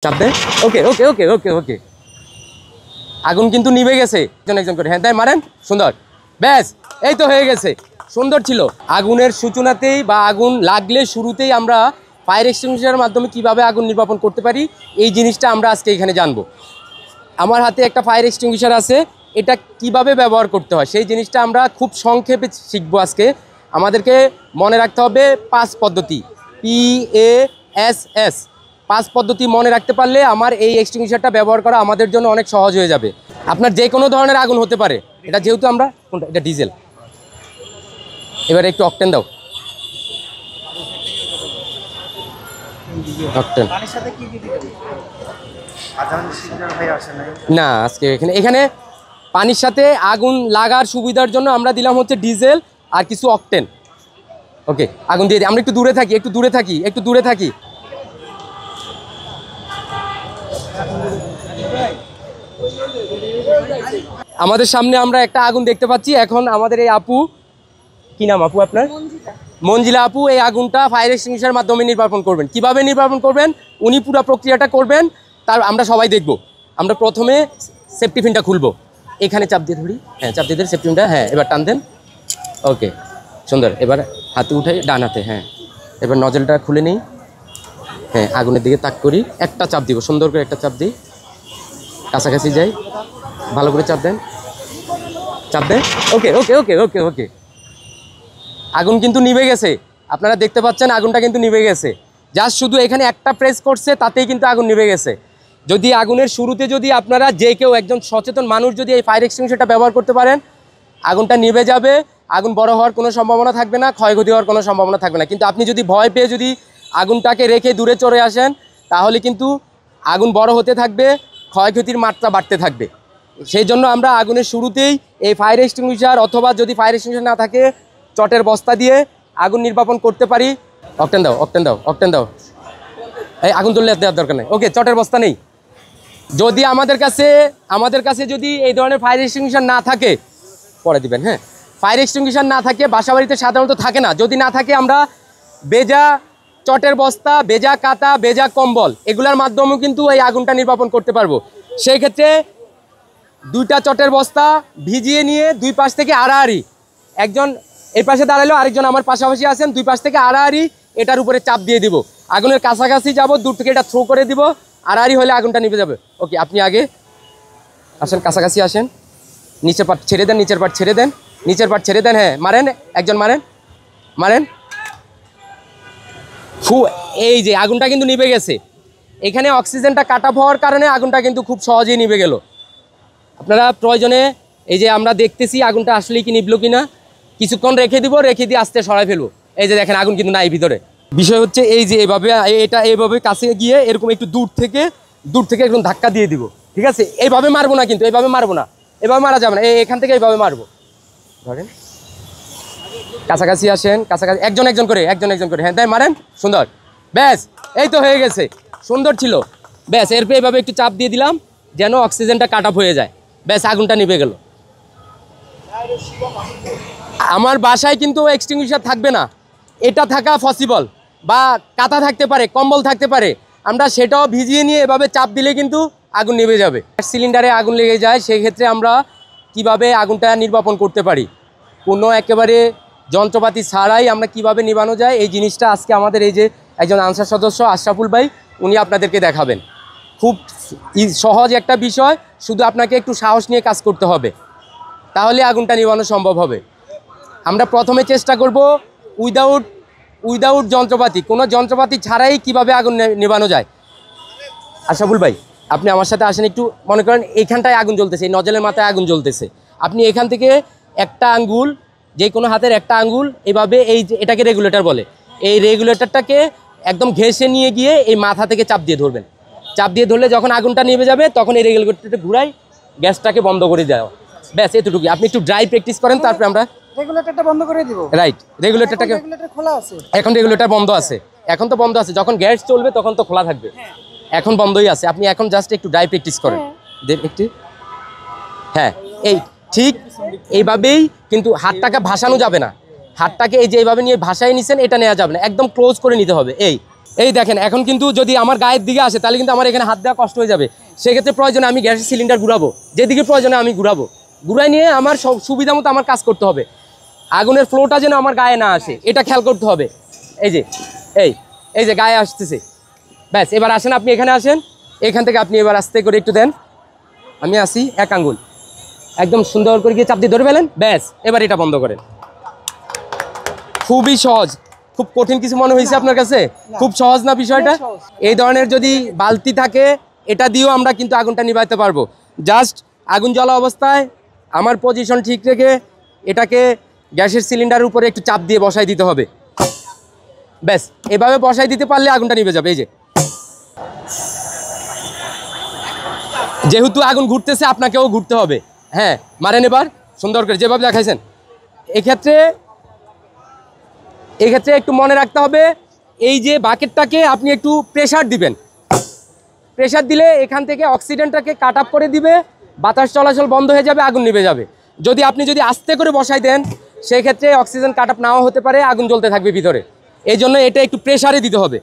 চাপ দে। ওকে ওকে ওকে ওকে ওকে আগুন কিন্তু নিভে গেছে। একজন করে হ্যাঁ তাই মারেন, সুন্দর, ব্যাস এই তো হয়ে গেছে, সুন্দর ছিল। আগুনের সূচনাতেই বা আগুন লাগলে শুরুতেই আমরা ফায়ার এক্সটিংগুইশারের মাধ্যমে কিভাবে আগুন নির্বাপন করতে পারি এই জিনিসটা আমরা আজকে এখানে জানবো। আমার হাতে একটা ফায়ার এক্সটিংগুইশার আছে, এটা কিভাবে ব্যবহার করতে হয় সেই জিনিসটা আমরা খুব সংক্ষেপে শিখবো আজকে। আমাদেরকে মনে রাখতে হবে 5 পদ্ধতি, PASS 5 পদ্ধতি মনে রাখতে পারলে আমার এই এক্সটিংগুইশারটা ব্যবহার করা আমাদের জন্য অনেক সহজ হয়ে যাবে। আপনার যে কোনো ধরনের আগুন হতে পারে, এটা যেহেতু আমরা কোনটা, এটা ডিজেল। এবারে একটু অকটেন দাও, অকটেন না আজকে এখানে পানির সাথে আগুন লাগার সুবিধার জন্য আমরা দিলাম হচ্ছে ডিজেল আর কিছু অকটেন। ওকে আগুন দিয়ে দিই। আমরা একটু দূরে থাকি, একটু দূরে থাকি, একটু দূরে থাকি। আমাদের সামনে আমরা একটা আগুন দেখতে পাচ্ছি। এখন আমাদের এই আপু, কি নাম আপু আপনার? মঞ্জিলা আপু এই আগুনটা ফায়ার এক্সটিংগুইশারের মাধ্যমে নির্বাপন করবেন। কিভাবে নির্বাপন করবেন উনি পুরো প্রক্রিয়াটা করবেন, তার আমরা সবাই দেখব। আমরা প্রথমে সেফটি পিনটা খুলবো, এখানে চাপ দিয়ে ধরি, হ্যাঁ চাপ দিয়ে দেন সেফটি পিনটা, হ্যাঁ এবার টান দেন। ওকে সুন্দর, এবার হাতে উঠে ডান হাতে, হ্যাঁ এবার নজলটা খুলে নিই, হ্যাঁ আগুনের দিকে তাক করি, একটা চাপ দিব, সুন্দর করে একটা চাপ দিই, কাছাকাছি যাই, ভালো করে চাপ দেন, চাপ দেন। ওকে ওকে ওকে ওকে ওকে আগুন কিন্তু নিভে গেছে, আপনারা দেখতে পাচ্ছেন আগুনটা কিন্তু নিভে গেছে। জাস্ট শুধু এখানে একটা প্রেস করছে তাতেই কিন্তু আগুন নিভে গেছে। যদি আগুনের শুরুতে যদি আপনারা যে কেউ একজন সচেতন মানুষ যদি এই ফায়ার এক্সটিংগুইশারটা ব্যবহার করতে পারেন, আগুনটা নিভে যাবে, আগুন বড় হওয়ার কোনো সম্ভাবনা থাকবে না, ক্ষয়ক্ষতি হওয়ার কোনো সম্ভাবনা থাকবে না। কিন্তু আপনি যদি ভয় পেয়ে যদি আগুনটাকে রেখে দূরে চলে আসেন তাহলে কিন্তু আগুন বড় হতে থাকবে, ক্ষয়ক্ষতির মাত্রা বাড়তে থাকবে। সেই জন্য আমরা আগুনের শুরুতেই এই ফায়ার এক্সটিংগুইশার অথবা যদি ফায়ার এক্সটিংগুইশার না থাকে চটের বস্তা দিয়ে আগুন নির্বাপন করতে পারি। অকটেন দাও, অকটেন দাও, অকটেন দাও, এই আগুন তুললে দেওয়ার দরকার নেই। ওকে চটের বস্তা নেই। যদি আমাদের কাছে যদি এই ধরনের ফায়ার এক্সটিংগুইশার না থাকে পরে দিবেন, হ্যাঁ ফায়ার এক্সটিংগুইশার না থাকে, বাসাবাড়িতে সাধারণত থাকে না, যদি না থাকে আমরা বেজা চটের বস্তা, বেজা কাতা, বেজা কম্বল এগুলোর মাধ্যমেও কিন্তু এই আগুনটা নির্বাপন করতে পারবো। সেই ক্ষেত্রে 2টা চটের বস্তা ভিজিয়ে নিয়ে দুই পাশ থেকে আড়াআড়ি, একজন এই পাশে দাঁড়ালো, আরেকজন আমার পাশাপাশি আছেন, দুই পাশ থেকে আড়াআড়ি এটার উপরে চাপ দিয়ে দিব, আগুনের কাছাকাছি যাব, দূর থেকে এটা থ্রো করে দিব, আড়াআড়ি হলে আগুনটা নিভে যাবে। ওকে আপনি আগে আসেন, কাছাকাছি আসেন, নিচের পাট ছেড়ে দেন, নিচের পাট ছেড়ে দেন, নিচের পাট ছেড়ে দেন, হ্যাঁ মারেন, একজন মারেন, মারেন, ফু, এই যে আগুনটা কিন্তু নিভে গেছে। এখানে অক্সিজেনটা কাট অফ হওয়ার কারণে আগুনটা কিন্তু খুব সহজেই নিভে গেল। আপনারা প্রয়োজনে এই যে আমরা দেখতেছি আগুনটা আসলেই কি নিভলো কিনা, কিছুক্ষণ রেখে দিব, রেখে দিয়ে আস্তে সরাই ফেলবো। এই যে দেখেন আগুন কিন্তু নাই ভিতরে। বিষয় হচ্ছে এই যে এইভাবে, এটা এইভাবে কাছে গিয়ে এরকম একটু দূর থেকে একদম ধাক্কা দিয়ে দিব, ঠিক আছে? এইভাবে মারবো না, কিন্তু এইভাবে মারবো না, এভাবে মারা যাবে না, এখান থেকে এইভাবে মারবো। ধরেন কাছাকাছি আসেন, কাছাকাছি একজন করে হ্যাঁ তাই মারেন, সুন্দর, ব্যাস এই তো হয়ে গেছে, সুন্দর ছিল, ব্যাস। এরপর এইভাবে একটু চাপ দিয়ে দিলাম যেন অক্সিজেনটা কাট অফ হয়ে যায়, ব্যাস আগুনটা নিভে গেল। আমার বাসায় কিন্তু এক্সটিংগুইশার থাকবে না, এটা থাকা পসিবল, বা কাঁথা থাকতে পারে, কম্বল থাকতে পারে, আমরা সেটাও ভিজিয়ে নিয়ে এভাবে চাপ দিলে কিন্তু আগুন নিভে যাবে। সিলিন্ডারে আগুন লেগে যায়, সেই ক্ষেত্রে আমরা কিভাবে আগুনটা নির্বাপন করতে পারি, কোনো একেবারে যন্ত্রপাতি ছাড়াই আমরা কিভাবে নিভানো যায় এই জিনিসটা আজকে আমাদের এই যে একজন আনসার সদস্য আশরাফুল ভাই উনি আপনাদেরকে দেখাবেন। খুব সহজ একটা বিষয়, শুধু আপনাকে একটু সাহস নিয়ে কাজ করতে হবে, তাহলে আগুনটা নিভানো সম্ভব হবে। আমরা প্রথমে চেষ্টা করব উইদাউট যন্ত্রপাতি, কোনো যন্ত্রপাতি ছাড়াই কিভাবে আগুন নেভানো যায়। আশরাফুল ভাই আপনি আমার সাথে আসেন একটু। মনে করেন এইখানটায় আগুন জ্বলতেছে, এই নজলের মাথায় আগুন জ্বলতেছে, আপনি এখান থেকে একটা আঙ্গুল, যে কোনো হাতের একটা আঙ্গুল এভাবে, এই যে এটাকে রেগুলেটর বলে, এই রেগুলেটরটাকে একদম ঘেঁষে নিয়ে গিয়ে এই মাথা থেকে চাপ দিয়ে ধরবেন। চাপ দিয়ে ধরলে যখন আগুনটা নিভে যাবে তখন এই রেগুলেটরটা ঘুরাই গ্যাসটাকে বন্ধ করে দেওয়া, ব্যাস এতটুকুই। আপনি একটু ড্রাই প্র্যাকটিস করেন, তারপরে আমরা রেগুলেটরটা বন্ধ করে দিব। রাইট, রেগুলেটরটাকে খোলা আছে, এখন রেগুলেটর বন্ধ আছে, এখন তো বন্ধ আছে, যখন গ্যাস চলবে তখন তো খোলা থাকবে, এখন বন্ধই আছে। আপনি এখন জাস্ট একটু ড্রাই প্র্যাকটিস করেন, দেন একটু, হ্যাঁ এই ঠিক এইভাবেই, কিন্তু হাতটাকে ভাসানো যাবে না, হাতটাকে এই যে এইভাবে নিয়ে ভাসায় নিছেন এটা নেওয়া যাবে না, একদম ক্লোজ করে নিতে হবে। এই এই দেখেন এখন কিন্তু যদি আমার গায়ের দিকে আসে তাহলে কিন্তু আমার এখানে হাত দেওয়া কষ্ট হয়ে যাবে। সেক্ষেত্রে প্রয়োজনে আমি গ্যাসের সিলিন্ডার ঘুরাবো, যেদিকে প্রয়োজনে আমি ঘুরাবো, ঘুরাই নিয়ে আমার সব সুবিধা মতো আমার কাজ করতে হবে। আগুনের ফ্লোটা যেন আমার গায়ে না আসে এটা খেয়াল করতে হবে। এই যে এই যে গায়ে আসতেছে, ব্যাস। এবার আসেন, আপনি এখানে আসেন, এখান থেকে আপনি এবার আস্তে করে একটু দেন, আমি আসি, এক আঙ্গুল একদম সুন্দর করে গিয়ে চাপ দিয়ে ধরে ফেলেন, ব্যাস। এবার এটা বন্ধ করেন। খুবই সহজ, খুব কঠিন কিছু মনে হয়েছে আপনার কাছে? খুব সহজ না বিষয়টা? এই ধরনের যদি বালতি থাকে এটা দিয়েও আমরা কিন্তু আগুনটা নিভাইতে পারবো। জাস্ট আগুন জ্বলা অবস্থায় আমার পজিশন ঠিক রেখে এটাকে গ্যাসের সিলিন্ডারের উপরে একটু চাপ দিয়ে বসাই দিতে হবে, ব্যাস। এভাবে বসাই দিতে পারলে আগুনটা নিভে যাবে। এই যে যেহেতু আগুন ঘুরতেছে আপনাকেও ঘুরতে হবে। হ্যাঁ, মারেন এবার সুন্দর করে যেভাবে দেখাইছেন। এক্ষেত্রে একটু মনে রাখতে হবে, এই যে বাকেটটাকে আপনি একটু প্রেসার দিবেন। প্রেসার দিলে এখান থেকে অক্সিজেনটাকে কাট আপ করে দিবে, বাতাস চলাচল বন্ধ হয়ে যাবে, আগুন নিভে যাবে। আপনি যদি আস্তে করে বসাই দেন সেই ক্ষেত্রে অক্সিজেন কাট আপ নাও হতে পারে, আগুন জ্বলতে থাকবে ভিতরে। এই জন্য এটা একটু প্রেসারে দিতে হবে।